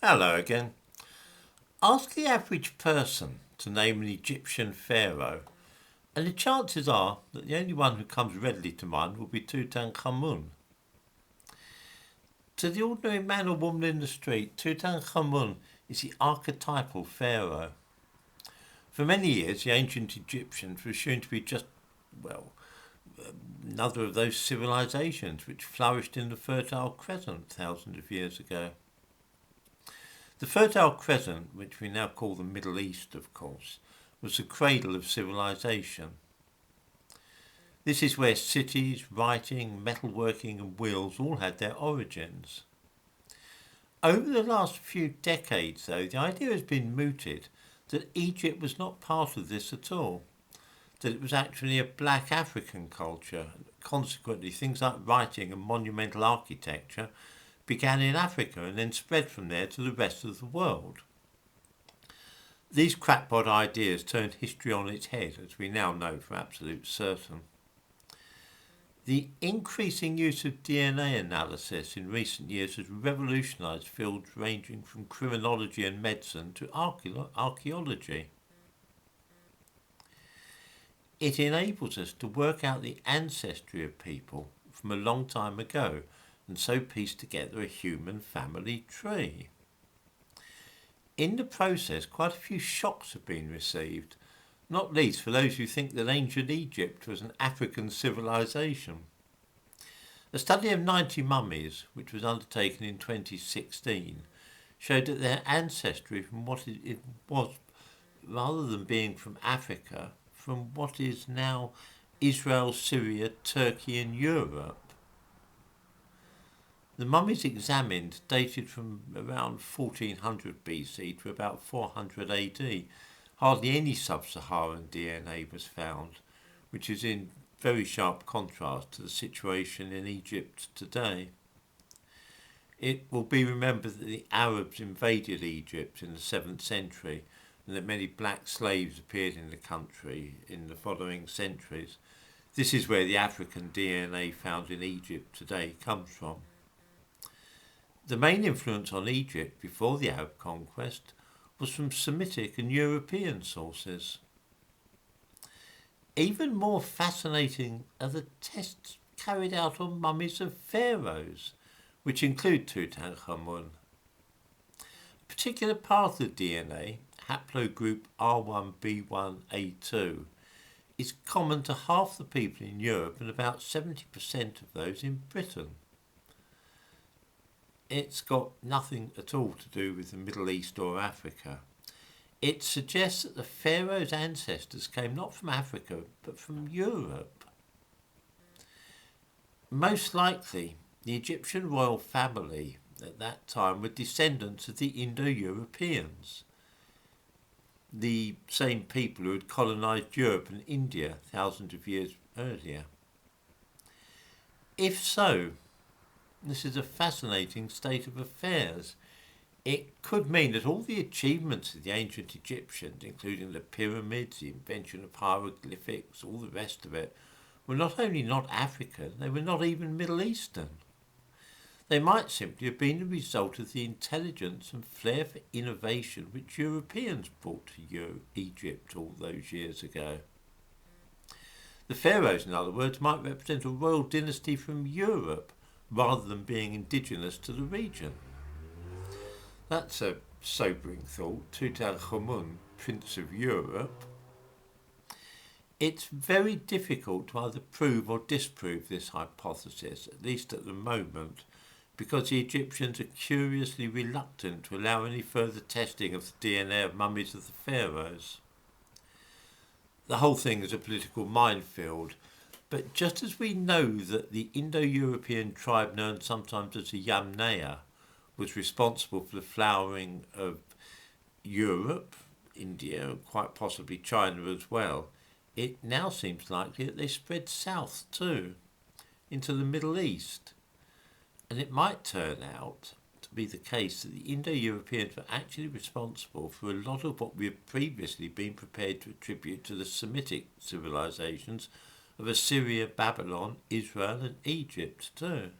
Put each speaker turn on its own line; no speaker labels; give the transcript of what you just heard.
Hello again. Ask the average person to name an Egyptian pharaoh, and the chances are that the only one who comes readily to mind will be Tutankhamun. To the ordinary man or woman in the street, Tutankhamun is the archetypal pharaoh. For many years, the ancient Egyptians were assumed to be well, another of those civilizations which flourished in the Fertile Crescent thousands of years ago. The Fertile Crescent, which we now call the Middle East, of course, was the cradle of civilization. This is where cities, writing, metalworking and wheels all had their origins. Over the last few decades, though, the idea has been mooted that Egypt was not part of this at all, that it was actually a black African culture. Consequently, things like writing and monumental architecture began in Africa and then spread from there to the rest of the world. These crackpot ideas turned history on its head, as we now know for absolute certain. The increasing use of DNA analysis in recent years has revolutionised fields ranging from criminology and medicine to archaeology. It enables us to work out the ancestry of people from a long time ago and so piece together a human family tree. In the process, quite a few shocks have been received, not least for those who think that ancient Egypt was an African civilization. A study of 90 mummies, which was undertaken in 2016, showed that their ancestry from what it was, rather than being from Africa, from what is now Israel, Syria, Turkey and Europe. The mummies examined dated from around 1400 BC to about 400 AD. Hardly any sub-Saharan DNA was found, which is in very sharp contrast to the situation in Egypt today. It will be remembered that the Arabs invaded Egypt in the 7th century and that many black slaves appeared in the country in the following centuries. This is where the African DNA found in Egypt today comes from. The main influence on Egypt before the Arab conquest was from Semitic and European sources. Even more fascinating are the tests carried out on mummies of pharaohs, which include Tutankhamun. A particular part of the DNA, haplogroup R1b1a2, is common to half the people in Europe and about 70% of those in Britain. It's got nothing at all to do with the Middle East or Africa. It suggests that the pharaoh's ancestors came not from Africa but from Europe. Most likely, the Egyptian royal family at that time were descendants of the Indo-Europeans, the same people who had colonised Europe and India thousands of years earlier. If so, this is a fascinating state of affairs. It could mean that all the achievements of the ancient Egyptians, including the pyramids, the invention of hieroglyphics, all the rest of it, were not only not African, they were not even Middle Eastern. They might simply have been the result of the intelligence and flair for innovation which Europeans brought to Egypt all those years ago. The pharaohs, in other words, might represent a royal dynasty from Europe rather than being indigenous to the region. That's a sobering thought. Tutankhamun, Prince of Europe. It's very difficult to either prove or disprove this hypothesis, at least at the moment, because the Egyptians are curiously reluctant to allow any further testing of the DNA of mummies of the pharaohs. The whole thing is a political minefield, but just as we know that the Indo-European tribe known sometimes as the Yamnaya was responsible for the flowering of Europe, India, and quite possibly China as well, it now seems likely that they spread south too, into the Middle East. And it might turn out to be the case that the Indo-Europeans were actually responsible for a lot of what we have previously been prepared to attribute to the Semitic civilizations of Assyria, Babylon, Israel and Egypt too.